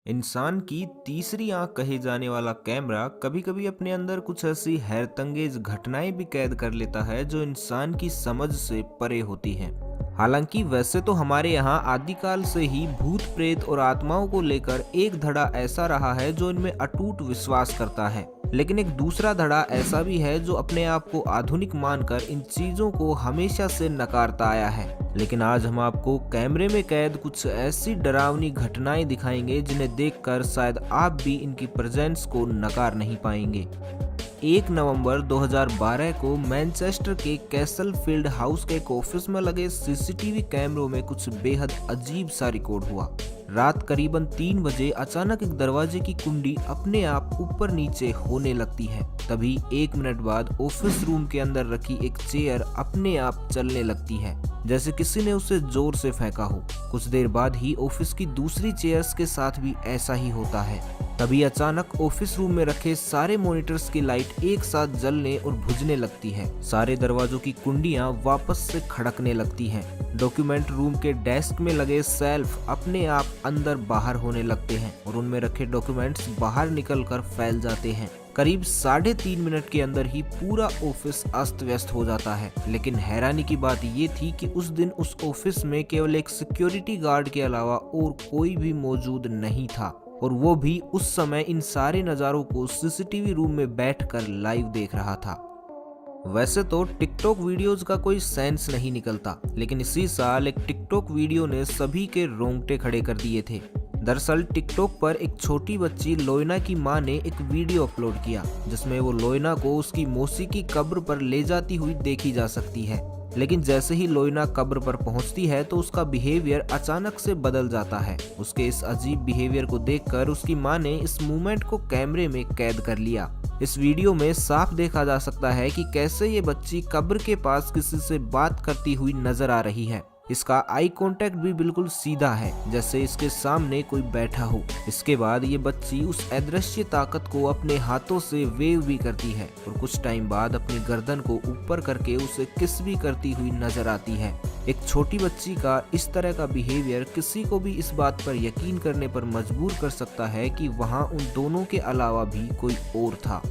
इंसान की तीसरी आंख कहे जाने वाला कैमरा कभी कभी अपने अंदर कुछ ऐसी हैरतअंगेज घटनाएं भी कैद कर लेता है जो इंसान की समझ से परे होती हैं। हालांकि वैसे तो हमारे यहाँ आदिकाल से ही भूत प्रेत और आत्माओं को लेकर एक धड़ा ऐसा रहा है जो इनमें अटूट विश्वास करता है, लेकिन एक दूसरा धड़ा ऐसा भी है जो अपने आप को आधुनिक मानकर इन चीजों को हमेशा से नकारता आया है। लेकिन आज हम आपको कैमरे में कैद कुछ ऐसी डरावनी घटनाएं दिखाएंगे जिन्हें देखकर शायद आप भी इनकी प्रेजेंस को नकार नहीं पाएंगे। 1 नवंबर 2012 को मैनचेस्टर के कैसल फील्ड हाउस के एक ऑफिस में लगे सीसीटीवी कैमरों में कुछ बेहद अजीब सा रिकॉर्ड हुआ। रात करीबन 3 बजे अचानक एक दरवाजे की कुंडी अपने आप ऊपर नीचे होने लगती है। तभी 1 मिनट बाद ऑफिस रूम के अंदर रखी एक चेयर अपने आप चलने लगती है, जैसे किसी ने उसे जोर से फेंका हो। कुछ देर बाद ही ऑफिस की दूसरी चेयर्स के साथ भी ऐसा ही होता है। तभी अचानक ऑफिस रूम में रखे सारे मॉनिटर्स की लाइट एक साथ जलने और बुझने लगती है। सारे दरवाजों की कुंडियां वापस से खड़कने लगती हैं। डॉक्यूमेंट रूम के डेस्क में लगे सेल्फ अपने आप अंदर बाहर होने लगते हैं और उनमें रखे डॉक्यूमेंट्स बाहर निकलकर फैल जाते हैं। करीब 3.5 मिनट के अंदर ही पूरा ऑफिस अस्त व्यस्त हो जाता है। लेकिन हैरानी की बात ये थी कि उस दिन उस ऑफिस में केवल एक सिक्योरिटी गार्ड के अलावा और कोई भी मौजूद नहीं था, और वो भी उस समय इन सारे नज़ारों को सीसीटीवी रूम में बैठकर लाइव देख रहा था। वैसे तो टिकटॉक वीडियोस का कोई सेंस नहीं निकलता, लेकिन इसी साल एक टिकटॉक वीडियो ने सभी के रोंगटे खड़े कर दिए थे। दरअसल टिकटॉक पर एक छोटी बच्ची लोयना की मां ने एक वीडियो अपलोड किया जिसमें वो लोयना को उसकी मौसी की कब्र पर ले जाती हुई देखी जा सकती है। लेकिन जैसे ही लोयना कब्र पर पहुंचती है तो उसका बिहेवियर अचानक से बदल जाता है। उसके इस अजीब बिहेवियर को देखकर उसकी मां ने इस मूवमेंट को कैमरे में कैद कर लिया। इस वीडियो में साफ देखा जा सकता है कि कैसे ये बच्ची कब्र के पास किसी से बात करती हुई नजर आ रही है। इसका आई कांटेक्ट भी बिल्कुल सीधा है, जैसे इसके सामने कोई बैठा हो। इसके बाद ये बच्ची उस अदृश्य ताकत को अपने हाथों से वेव भी करती है और कुछ टाइम बाद अपनी गर्दन को ऊपर करके उसे किस भी करती हुई नजर आती है। एक छोटी बच्ची का इस तरह का बिहेवियर किसी को भी इस बात पर यकीन करने पर मजबूर कर सकता है कि वहाँ उन दोनों के अलावा भी कोई और था।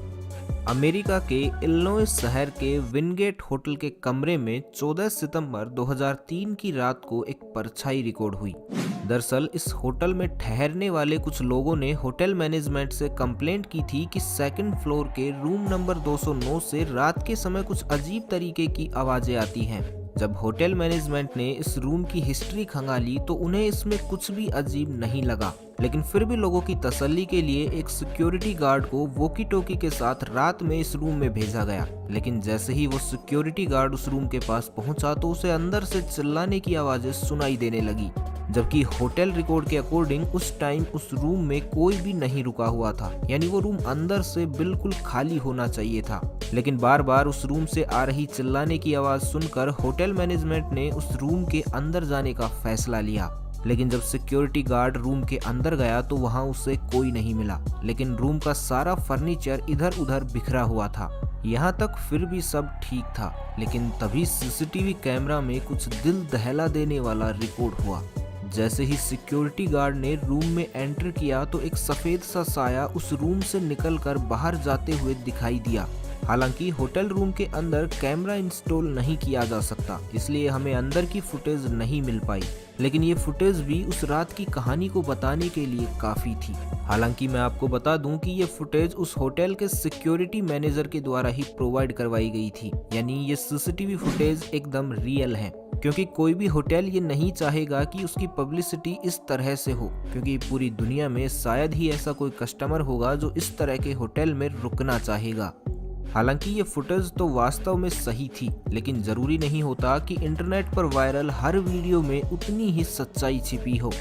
अमेरिका के इलिनॉइस शहर के विनगेट होटल के कमरे में 14 सितंबर 2003 की रात को एक परछाई रिकॉर्ड हुई। दरअसल इस होटल में ठहरने वाले कुछ लोगों ने होटल मैनेजमेंट से कंप्लेंट की थी कि सेकंड फ्लोर के रूम नंबर 209 से रात के समय कुछ अजीब तरीके की आवाजें आती हैं। जब होटल मैनेजमेंट ने इस रूम की हिस्ट्री खंगाली तो उन्हें इसमें कुछ भी अजीब नहीं लगा, लेकिन फिर भी लोगों की तसल्ली के लिए एक सिक्योरिटी गार्ड को वॉकी टॉकी के साथ रात में इस रूम में भेजा गया। लेकिन जैसे ही वो सिक्योरिटी गार्ड उस रूम के पास पहुंचा तो उसे अंदर से चिल्लाने की आवाजें सुनाई देने लगी, जबकि होटल रिकॉर्ड के अकॉर्डिंग उस टाइम उस रूम में कोई भी नहीं रुका हुआ था, यानी वो रूम अंदर से बिल्कुल खाली होना चाहिए था। लेकिन बार बार उस रूम से आ रही चिल्लाने की आवाज सुनकर होटल मैनेजमेंट ने उस रूम के अंदर जाने का फैसला लिया। लेकिन जब सिक्योरिटी गार्ड रूम के अंदर गया तो वहां उसे कोई नहीं मिला, लेकिन रूम का सारा फर्नीचर इधर उधर बिखरा हुआ था। यहाँ तक फिर भी सब ठीक था, लेकिन तभी सीसीटीवी कैमरा में कुछ दिल दहला देने वाला रिकॉर्ड हुआ। जैसे ही सिक्योरिटी गार्ड ने रूम में एंटर किया तो एक सफेद सा साया उस रूम से निकलकर बाहर जाते हुए दिखाई दिया। हालांकि होटल रूम के अंदर कैमरा इंस्टॉल नहीं किया जा सकता, इसलिए हमें अंदर की फुटेज नहीं मिल पाई, लेकिन ये फुटेज भी उस रात की कहानी को बताने के लिए काफी थी। हालांकि मैं आपको बता दूं कि ये फुटेज उस होटल के सिक्योरिटी मैनेजर के द्वारा ही प्रोवाइड करवाई गई थी, यानी ये सीसीटीवी फुटेज एकदम रियल हैं, क्योंकि कोई भी होटल ये नहीं चाहेगा कि उसकी पब्लिसिटी इस तरह से हो, क्योंकि पूरी दुनिया में शायद ही ऐसा कोई कस्टमर होगा जो इस तरह के होटल में रुकना चाहेगा। हालांकि ये फुटेज तो वास्तव में सही थी, लेकिन जरूरी नहीं होता कि इंटरनेट पर वायरल हर वीडियो में उतनी ही सच्चाई छिपी हो।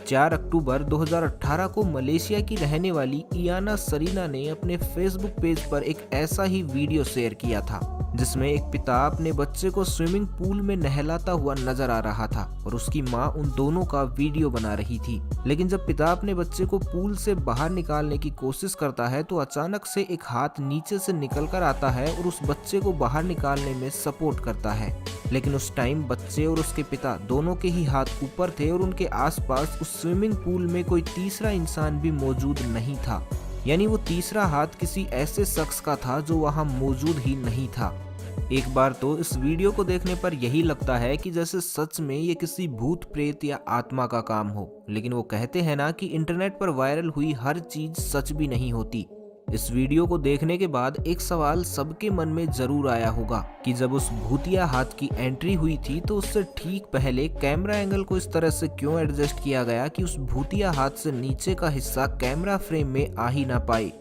4 अक्टूबर 2018 को मलेशिया की रहने वाली इयाना सरीना ने अपने फेसबुक पेज पर एक ऐसा ही वीडियो शेयर किया था, जिसमें एक पिता अपने बच्चे को स्विमिंग पूल में नहलाता हुआ नजर आ रहा था और उसकी माँ उन दोनों का वीडियो बना रही थी। लेकिन जब पिता अपने बच्चे को पूल से बाहर निकालने की कोशिश करता है तो अचानक से एक हाथ नीचे से निकल कर आता है और उस बच्चे को बाहर निकालने में सपोर्ट करता है। लेकिन उस टाइम बच्चे और उसके पिता दोनों के ही हाथ ऊपर थे और उनके आसपास उस स्विमिंग पूल में कोई तीसरा इंसान भी मौजूद नहीं था। यानी वो तीसरा हाथ किसी ऐसे शख्स का था जो वहाँ मौजूद ही नहीं था। एक बार तो इस वीडियो को देखने पर यही लगता है कि जैसे सच में ये किसी भूत प्रेत या आत्मा का काम हो। लेकिन वो कहते हैं ना कि इंटरनेट पर वायरल हुई हर चीज सच भी नहीं होती। इस वीडियो को देखने के बाद एक सवाल सबके मन में जरूर आया होगा कि जब उस भूतिया हाथ की एंट्री हुई थी तो उससे ठीक पहले कैमरा एंगल को इस तरह से क्यों एडजस्ट किया गया कि उस भूतिया हाथ से नीचे का हिस्सा कैमरा फ्रेम में आ ही ना पाए।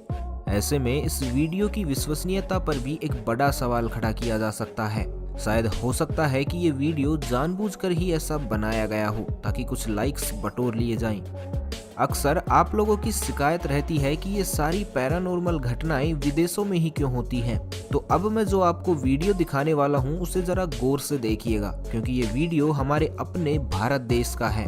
ऐसे में इस वीडियो की विश्वसनीयता पर भी एक बड़ा सवाल खड़ा किया जा सकता है। शायद हो सकता है कि ये वीडियो जानबूझकर ही ऐसा बनाया गया हो ताकि कुछ लाइक्स बटोर लिए जाएं। अक्सर आप लोगों की शिकायत रहती है कि ये सारी पैरानॉर्मल घटनाएं विदेशों में ही क्यों होती हैं। तो अब मैं जो आपको वीडियो दिखाने वाला हूँ उसे जरा गौर से देखिएगा, क्योंकि ये वीडियो हमारे अपने भारत देश का है।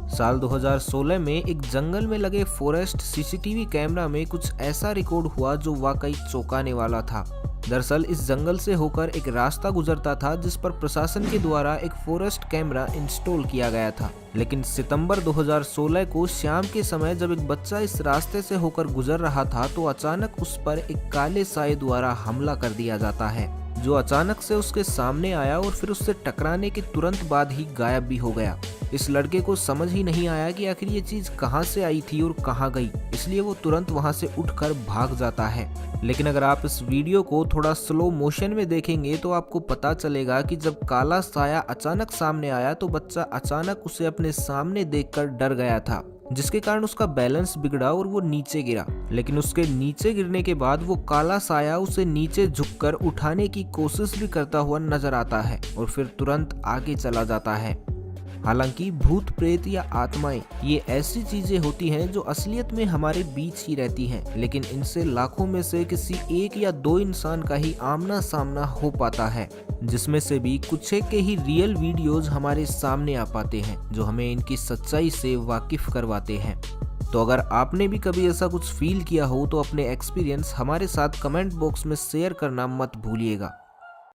साल 2016 में एक जंगल में लगे फॉरेस्ट सीसीटीवी कैमरा में कुछ ऐसा रिकॉर्ड हुआ जो वाकई चौंकाने वाला था। दरअसल इस जंगल से होकर एक रास्ता गुजरता था जिस पर प्रशासन के द्वारा एक फॉरेस्ट कैमरा इंस्टॉल किया गया था। लेकिन सितंबर 2016 को शाम के समय जब एक बच्चा इस रास्ते से होकर गुजर रहा था तो अचानक उस पर एक काले साए द्वारा हमला कर दिया जाता है, जो अचानक से उसके सामने आया और फिर उससे टकराने के तुरंत बाद ही गायब भी हो गया। इस लड़के को समझ ही नहीं आया कि आखिर ये चीज कहां से आई थी और कहां गई, इसलिए वो तुरंत वहां से उठकर भाग जाता है। लेकिन अगर आप इस वीडियो को थोड़ा स्लो मोशन में देखेंगे तो आपको पता चलेगा कि जब काला साया अचानक सामने आया तो बच्चा अचानक उसे अपने सामने देखकर डर गया था, जिसके कारण उसका बैलेंस बिगड़ा और वो नीचे गिरा। लेकिन उसके नीचे गिरने के बाद वो काला साया उसे नीचे झुककर उठाने की कोशिश भी करता हुआ नजर आता है और फिर तुरंत आगे चला जाता है। हालांकि भूत प्रेत या आत्माएं ये ऐसी चीजें होती हैं जो असलियत में हमारे बीच ही रहती हैं, लेकिन इनसे लाखों में से किसी एक या दो इंसान का ही आमना सामना हो पाता है, जिसमें से भी कुछ एक के ही रियल वीडियोज हमारे सामने आ पाते हैं जो हमें इनकी सच्चाई से वाकिफ करवाते हैं। तो अगर आपने भी कभी ऐसा कुछ फील किया हो तो अपने एक्सपीरियंस हमारे साथ कमेंट बॉक्स में शेयर करना मत भूलिएगा।